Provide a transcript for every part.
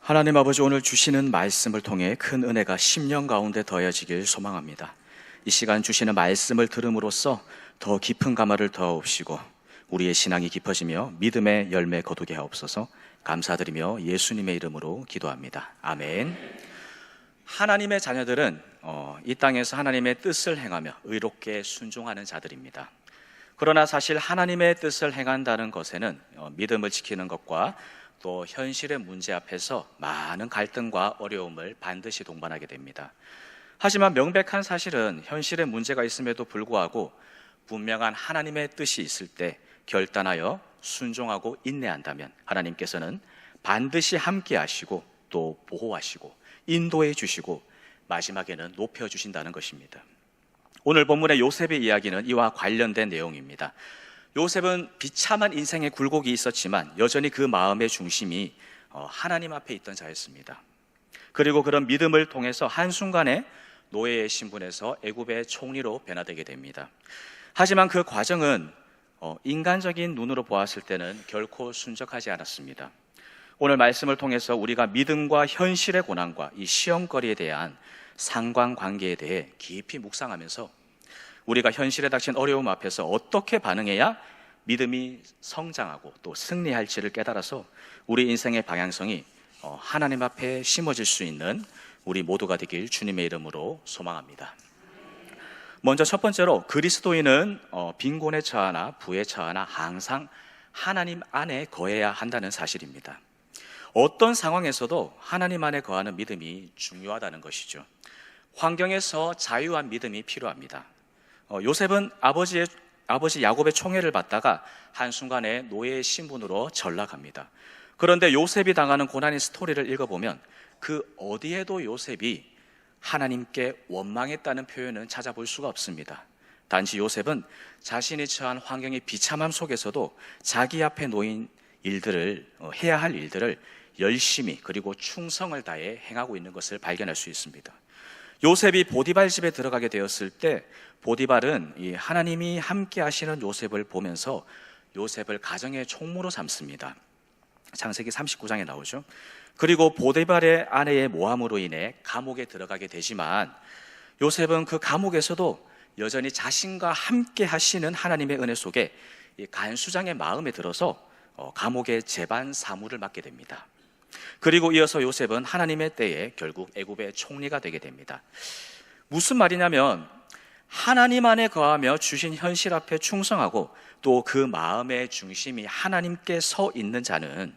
하나님 아버지, 오늘 주시는 말씀을 통해 큰 은혜가 심령 가운데 더해지길 소망합니다. 이 시간 주시는 말씀을 들음으로써 더 깊은 감화를 더하옵시고 우리의 신앙이 깊어지며 믿음의 열매 거두게 하옵소서. 감사드리며 예수님의 이름으로 기도합니다. 아멘. 하나님의 자녀들은 이 땅에서 하나님의 뜻을 행하며 의롭게 순종하는 자들입니다. 그러나 사실 하나님의 뜻을 행한다는 것에는 믿음을 지키는 것과 또 현실의 문제 앞에서 많은 갈등과 어려움을 반드시 동반하게 됩니다. 하지만 명백한 사실은 현실의 문제가 있음에도 불구하고 분명한 하나님의 뜻이 있을 때 결단하여 순종하고 인내한다면 하나님께서는 반드시 함께 하시고 또 보호하시고 인도해 주시고 마지막에는 높여 주신다는 것입니다. 오늘 본문의 요셉의 이야기는 이와 관련된 내용입니다. 요셉은 비참한 인생의 굴곡이 있었지만 여전히 그 마음의 중심이 하나님 앞에 있던 자였습니다. 그리고 그런 믿음을 통해서 한순간에 노예의 신분에서 애굽의 총리로 변화되게 됩니다. 하지만 그 과정은 인간적인 눈으로 보았을 때는 결코 순적하지 않았습니다. 오늘 말씀을 통해서 우리가 믿음과 현실의 고난과 이 시험거리에 대한 상관관계에 대해 깊이 묵상하면서 우리가 현실에 닥친 어려움 앞에서 어떻게 반응해야 믿음이 성장하고 또 승리할지를 깨달아서 우리 인생의 방향성이 하나님 앞에 심어질 수 있는 우리 모두가 되길 주님의 이름으로 소망합니다. 먼저 첫 번째로, 그리스도인은 빈곤에 처하나 부에 처하나 항상 하나님 안에 거해야 한다는 사실입니다. 어떤 상황에서도 하나님 안에 거하는 믿음이 중요하다는 것이죠. 환경에서 자유한 믿음이 필요합니다. 요셉은 아버지 야곱의 총애를 받다가 한순간에 노예의 신분으로 전락합니다. 그런데 요셉이 당하는 고난의 스토리를 읽어보면 그 어디에도 요셉이 하나님께 원망했다는 표현은 찾아볼 수가 없습니다. 단지 요셉은 자신이 처한 환경의 비참함 속에서도 자기 앞에 놓인 일들을, 해야 할 일들을 열심히 그리고 충성을 다해 행하고 있는 것을 발견할 수 있습니다. 요셉이 보디발 집에 들어가게 되었을 때 보디발은 이 하나님이 함께 하시는 요셉을 보면서 요셉을 가정의 총무로 삼습니다. 창세기 39장에 나오죠. 그리고 보디발의 아내의 모함으로 인해 감옥에 들어가게 되지만 요셉은 그 감옥에서도 여전히 자신과 함께 하시는 하나님의 은혜 속에 간수장의 마음에 들어서 감옥의 재반 사무를 맡게 됩니다. 그리고 이어서 요셉은 하나님의 때에 결국 애굽의 총리가 되게 됩니다. 무슨 말이냐면 하나님 안에 거하며 주신 현실 앞에 충성하고 또 그 마음의 중심이 하나님께 서 있는 자는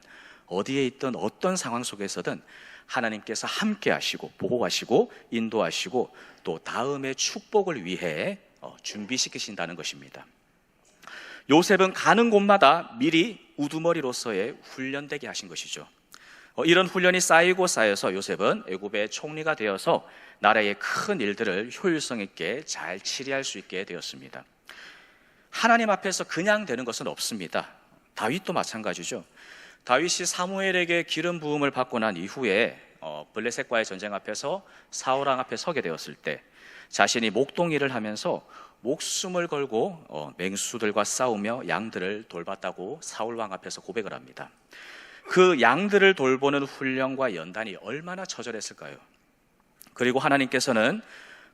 어디에 있든 어떤 상황 속에서든 하나님께서 함께 하시고 보호하시고 인도하시고 또 다음의 축복을 위해 준비시키신다는 것입니다. 요셉은 가는 곳마다 미리 우두머리로서의 훈련되게 하신 것이죠. 이런 훈련이 쌓이고 쌓여서 요셉은 애굽의 총리가 되어서 나라의 큰 일들을 효율성 있게 잘 치리할 수 있게 되었습니다. 하나님 앞에서 그냥 되는 것은 없습니다. 다윗도 마찬가지죠. 다윗이 사무엘에게 기름 부음을 받고 난 이후에 블레셋과의 전쟁 앞에서 사울왕 앞에 서게 되었을 때 자신이 목동일을 하면서 목숨을 걸고 맹수들과 싸우며 양들을 돌봤다고 사울왕 앞에서 고백을 합니다. 그 양들을 돌보는 훈련과 연단이 얼마나 처절했을까요? 그리고 하나님께서는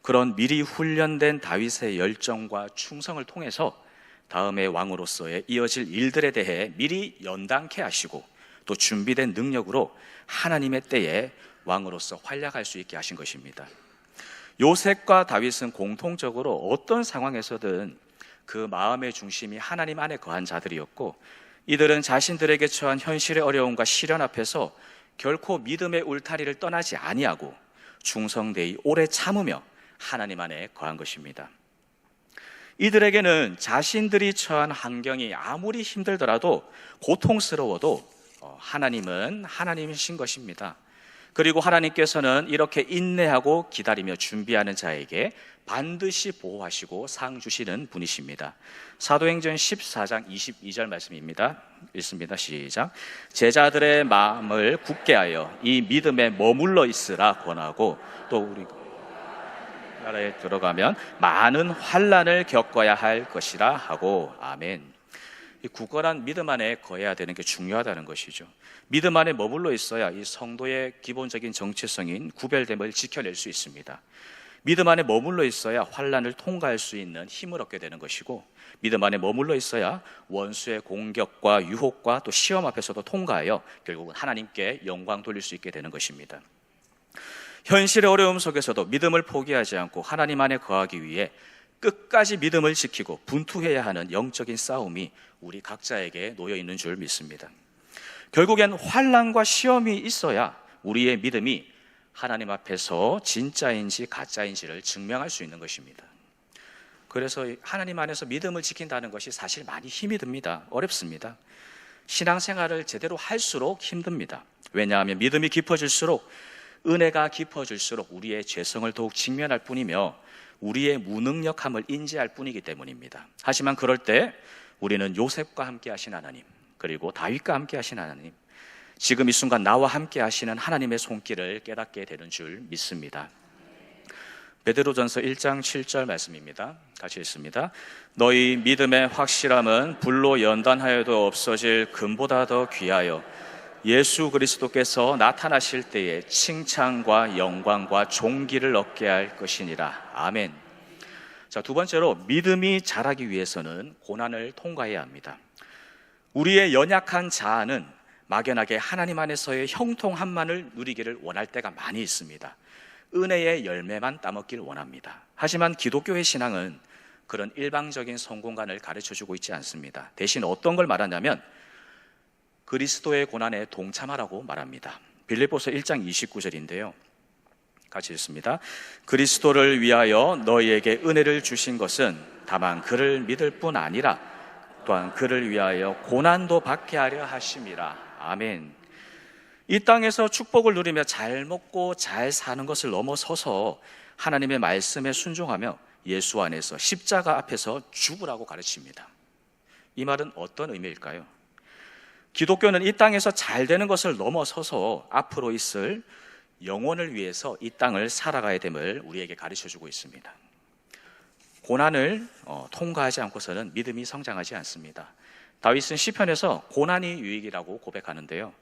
그런 미리 훈련된 다윗의 열정과 충성을 통해서 다음의 왕으로서의 이어질 일들에 대해 미리 연단케 하시고 또 준비된 능력으로 하나님의 때에 왕으로서 활약할 수 있게 하신 것입니다. 요셉과 다윗은 공통적으로 어떤 상황에서든 그 마음의 중심이 하나님 안에 거한 자들이었고 이들은 자신들에게 처한 현실의 어려움과 시련 앞에서 결코 믿음의 울타리를 떠나지 아니하고 충성되이 오래 참으며 하나님 안에 거한 것입니다. 이들에게는 자신들이 처한 환경이 아무리 힘들더라도 고통스러워도 하나님은 하나님이신 것입니다. 그리고 하나님께서는 이렇게 인내하고 기다리며 준비하는 자에게 반드시 보호하시고 상 주시는 분이십니다. 사도행전 14장 22절 말씀입니다. 읽습니다. 시작. 제자들의 마음을 굳게 하여 이 믿음에 머물러 있으라 권하고 또 우리 나라에 들어가면 많은 환난을 겪어야 할 것이라 하고. 아멘. 이 굳건한 믿음 안에 거해야 되는 게 중요하다는 것이죠. 믿음 안에 머물러 있어야 이 성도의 기본적인 정체성인 구별됨을 지켜낼 수 있습니다. 믿음 안에 머물러 있어야 환난을 통과할 수 있는 힘을 얻게 되는 것이고, 믿음 안에 머물러 있어야 원수의 공격과 유혹과 또 시험 앞에서도 통과하여 결국은 하나님께 영광 돌릴 수 있게 되는 것입니다. 현실의 어려움 속에서도 믿음을 포기하지 않고 하나님 안에 거하기 위해 끝까지 믿음을 지키고 분투해야 하는 영적인 싸움이 우리 각자에게 놓여 있는 줄 믿습니다. 결국엔 환난과 시험이 있어야 우리의 믿음이 하나님 앞에서 진짜인지 가짜인지를 증명할 수 있는 것입니다. 그래서 하나님 안에서 믿음을 지킨다는 것이 사실 많이 힘이 듭니다. 어렵습니다. 신앙생활을 제대로 할수록 힘듭니다. 왜냐하면 믿음이 깊어질수록, 은혜가 깊어질수록 우리의 죄성을 더욱 직면할 뿐이며 우리의 무능력함을 인지할 뿐이기 때문입니다. 하지만 그럴 때 우리는 요셉과 함께 하신 하나님, 그리고 다윗과 함께 하신 하나님, 지금 이 순간 나와 함께 하시는 하나님의 손길을 깨닫게 되는 줄 믿습니다. 베드로전서 1장 7절 말씀입니다. 같이 읽습니다. 너희 믿음의 확실함은 불로 연단하여도 없어질 금보다 더 귀하여 예수 그리스도께서 나타나실 때에 칭찬과 영광과 존귀를 얻게 할 것이니라. 아멘. 자, 두 번째로 믿음이 자라기 위해서는 고난을 통과해야 합니다. 우리의 연약한 자아는 막연하게 하나님 안에서의 형통함만을 누리기를 원할 때가 많이 있습니다. 은혜의 열매만 따먹길 원합니다. 하지만 기독교의 신앙은 그런 일방적인 성공관을 가르쳐주고 있지 않습니다. 대신 어떤 걸 말하냐면 그리스도의 고난에 동참하라고 말합니다. 빌립보서 1장 29절인데요. 같이 읽습니다. 그리스도를 위하여 너희에게 은혜를 주신 것은 다만 그를 믿을 뿐 아니라 또한 그를 위하여 고난도 받게 하려 하심이라. 아멘. 이 땅에서 축복을 누리며 잘 먹고 잘 사는 것을 넘어서서 하나님의 말씀에 순종하며 예수 안에서 십자가 앞에서 죽으라고 가르칩니다. 이 말은 어떤 의미일까요? 기독교는 이 땅에서 잘 되는 것을 넘어서서 앞으로 있을 영혼을 위해서 이 땅을 살아가야 됨을 우리에게 가르쳐주고 있습니다. 고난을 통과하지 않고서는 믿음이 성장하지 않습니다. 다윗은 시편에서 고난이 유익이라고 고백하는데요.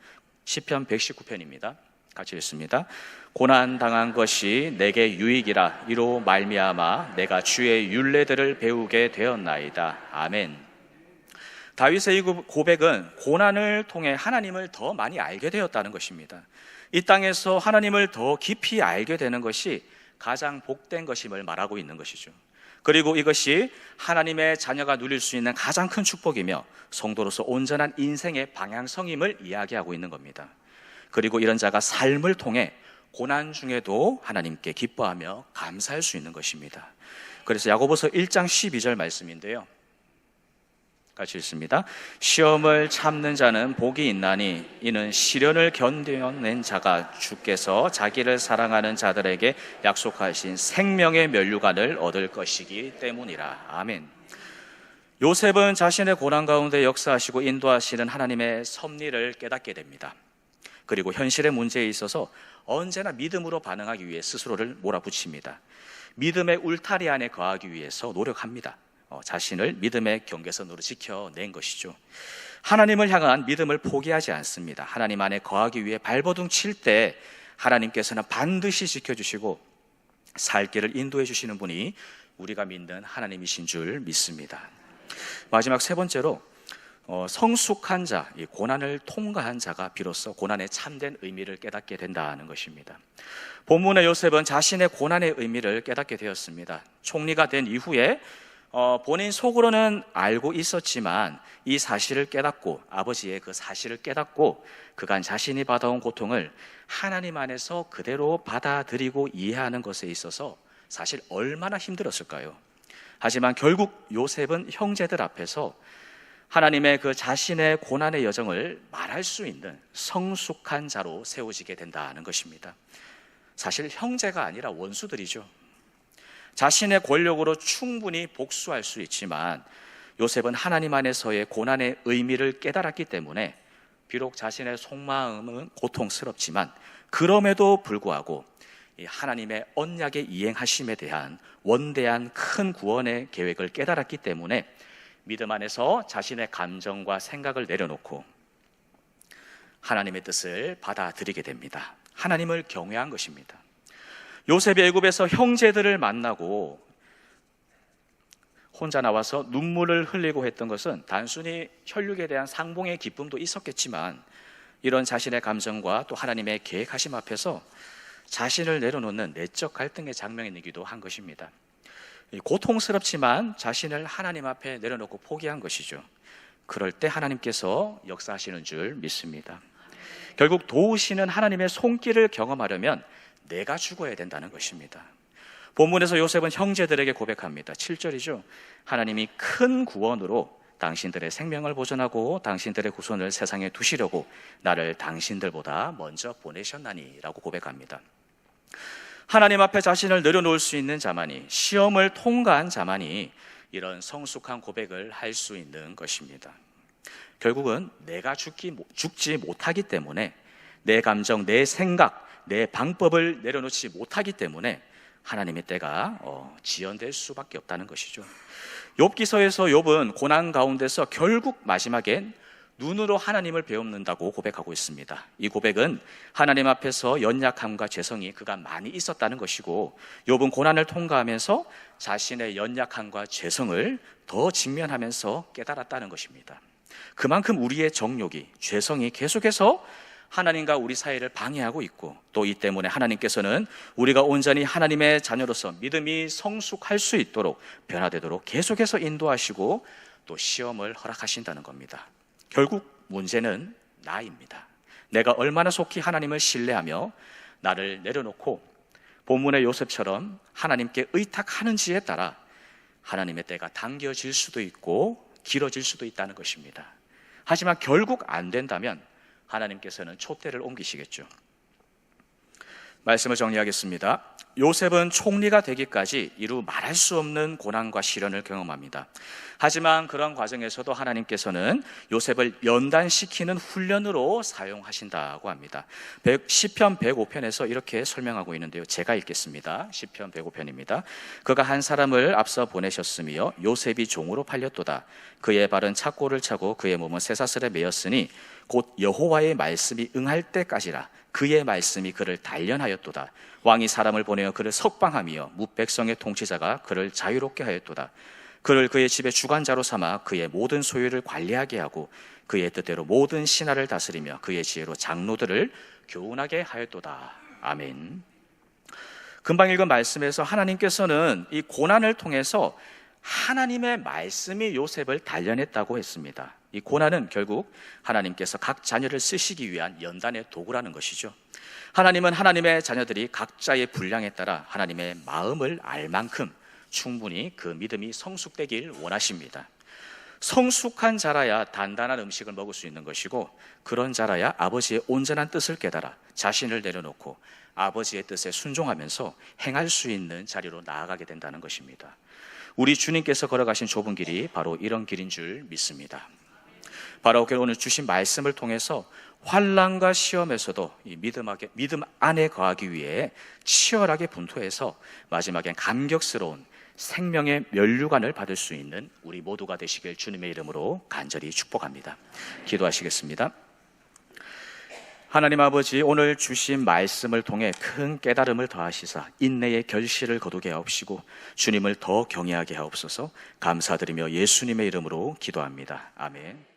시편 119편입니다. 같이 읽습니다. 고난 당한 것이 내게 유익이라 이로 말미암아 내가 주의 율례들을 배우게 되었나이다. 아멘. 다윗의 이 고백은 고난을 통해 하나님을 더 많이 알게 되었다는 것입니다. 이 땅에서 하나님을 더 깊이 알게 되는 것이 가장 복된 것임을 말하고 있는 것이죠. 그리고 이것이 하나님의 자녀가 누릴 수 있는 가장 큰 축복이며 성도로서 온전한 인생의 방향성임을 이야기하고 있는 겁니다. 그리고 이런 자가 삶을 통해 고난 중에도 하나님께 기뻐하며 감사할 수 있는 것입니다. 그래서 야고보서 1장 12절 말씀인데요. 같이 읽습니다. 시험을 참는 자는 복이 있나니 이는 시련을 견뎌낸 자가 주께서 자기를 사랑하는 자들에게 약속하신 생명의 면류관을 얻을 것이기 때문이라. 아멘. 요셉은 자신의 고난 가운데 역사하시고 인도하시는 하나님의 섭리를 깨닫게 됩니다. 그리고 현실의 문제에 있어서 언제나 믿음으로 반응하기 위해 스스로를 몰아붙입니다. 믿음의 울타리 안에 거하기 위해서 노력합니다. 자신을 믿음의 경계선으로 지켜낸 것이죠. 하나님을 향한 믿음을 포기하지 않습니다. 하나님 안에 거하기 위해 발버둥 칠 때 하나님께서는 반드시 지켜주시고 살 길을 인도해 주시는 분이 우리가 믿는 하나님이신 줄 믿습니다. 마지막 세 번째로 성숙한 자, 이 고난을 통과한 자가 비로소 고난의 참된 의미를 깨닫게 된다는 것입니다. 본문의 요셉은 자신의 고난의 의미를 깨닫게 되었습니다. 총리가 된 이후에 본인 속으로는 알고 있었지만 이 사실을 깨닫고, 아버지의 그 사실을 깨닫고 그간 자신이 받아온 고통을 하나님 안에서 그대로 받아들이고 이해하는 것에 있어서 사실 얼마나 힘들었을까요? 하지만 결국 요셉은 형제들 앞에서 하나님의 그 자신의 고난의 여정을 말할 수 있는 성숙한 자로 세워지게 된다는 것입니다. 사실 형제가 아니라 원수들이죠. 자신의 권력으로 충분히 복수할 수 있지만 요셉은 하나님 안에서의 고난의 의미를 깨달았기 때문에 비록 자신의 속마음은 고통스럽지만 그럼에도 불구하고 이 하나님의 언약의 이행하심에 대한 원대한 큰 구원의 계획을 깨달았기 때문에 믿음 안에서 자신의 감정과 생각을 내려놓고 하나님의 뜻을 받아들이게 됩니다. 하나님을 경외한 것입니다. 요셉이 애굽에서 형제들을 만나고 혼자 나와서 눈물을 흘리고 했던 것은 단순히 혈육에 대한 상봉의 기쁨도 있었겠지만 이런 자신의 감정과 또 하나님의 계획하심 앞에서 자신을 내려놓는 내적 갈등의 장면이기도 한 것입니다. 고통스럽지만 자신을 하나님 앞에 내려놓고 포기한 것이죠. 그럴 때 하나님께서 역사하시는 줄 믿습니다. 결국 도우시는 하나님의 손길을 경험하려면 내가 죽어야 된다는 것입니다. 본문에서 요셉은 형제들에게 고백합니다. 7절이죠. 하나님이 큰 구원으로 당신들의 생명을 보존하고 당신들의 후손을 세상에 두시려고 나를 당신들보다 먼저 보내셨나니 라고 고백합니다. 하나님 앞에 자신을 내려놓을 수 있는 자만이, 시험을 통과한 자만이 이런 성숙한 고백을 할 수 있는 것입니다. 결국은 내가 죽지 못하기 때문에 내 감정, 내 생각, 내 방법을 내려놓지 못하기 때문에 하나님의 때가 지연될 수밖에 없다는 것이죠. 욥기서에서 욥은 고난 가운데서 결국 마지막엔 눈으로 하나님을 배웁는다고 고백하고 있습니다. 이 고백은 하나님 앞에서 연약함과 죄성이 그간 많이 있었다는 것이고 욥은 고난을 통과하면서 자신의 연약함과 죄성을 더 직면하면서 깨달았다는 것입니다. 그만큼 우리의 정욕이, 죄성이 계속해서 하나님과 우리 사이를 방해하고 있고 또 이 때문에 하나님께서는 우리가 온전히 하나님의 자녀로서 믿음이 성숙할 수 있도록 변화되도록 계속해서 인도하시고 또 시험을 허락하신다는 겁니다. 결국 문제는 나입니다. 내가 얼마나 속히 하나님을 신뢰하며 나를 내려놓고 본문의 요셉처럼 하나님께 의탁하는지에 따라 하나님의 때가 당겨질 수도 있고 길어질 수도 있다는 것입니다. 하지만 결국 안 된다면 하나님께서는 촛대를 옮기시겠죠. 말씀을 정리하겠습니다. 요셉은 총리가 되기까지 이루 말할 수 없는 고난과 시련을 경험합니다. 하지만 그런 과정에서도 하나님께서는 요셉을 연단시키는 훈련으로 사용하신다고 합니다. 시편 105편에서 이렇게 설명하고 있는데요. 제가 읽겠습니다. 시편 105편입니다. 그가 한 사람을 앞서 보내셨으며 요셉이 종으로 팔렸도다. 그의 발은 착고를 차고 그의 몸은 쇠사슬에 매였으니 곧 여호와의 말씀이 응할 때까지라. 그의 말씀이 그를 단련하였도다. 왕이 사람을 보내어 그를 석방하며 뭇백성의 통치자가 그를 자유롭게 하였도다. 그를 그의 집의 주관자로 삼아 그의 모든 소유를 관리하게 하고 그의 뜻대로 모든 신하를 다스리며 그의 지혜로 장로들을 교훈하게 하였도다. 아멘. 금방 읽은 말씀에서 하나님께서는 이 고난을 통해서 하나님의 말씀이 요셉을 단련했다고 했습니다. 이 고난은 결국 하나님께서 각 자녀를 쓰시기 위한 연단의 도구라는 것이죠. 하나님은 하나님의 자녀들이 각자의 분량에 따라 하나님의 마음을 알 만큼 충분히 그 믿음이 성숙되길 원하십니다. 성숙한 자라야 단단한 음식을 먹을 수 있는 것이고 그런 자라야 아버지의 온전한 뜻을 깨달아 자신을 내려놓고 아버지의 뜻에 순종하면서 행할 수 있는 자리로 나아가게 된다는 것입니다. 우리 주님께서 걸어가신 좁은 길이 바로 이런 길인 줄 믿습니다. 바로 오늘 주신 말씀을 통해서 환난과 시험에서도 이 믿음 안에 거하기 위해 치열하게 분투해서 마지막엔 감격스러운 생명의 면류관을 받을 수 있는 우리 모두가 되시길 주님의 이름으로 간절히 축복합니다. 기도하시겠습니다. 하나님 아버지, 오늘 주신 말씀을 통해 큰 깨달음을 더하시사 인내의 결실을 거두게 하옵시고 주님을 더 경외하게 하옵소서. 감사드리며 예수님의 이름으로 기도합니다. 아멘.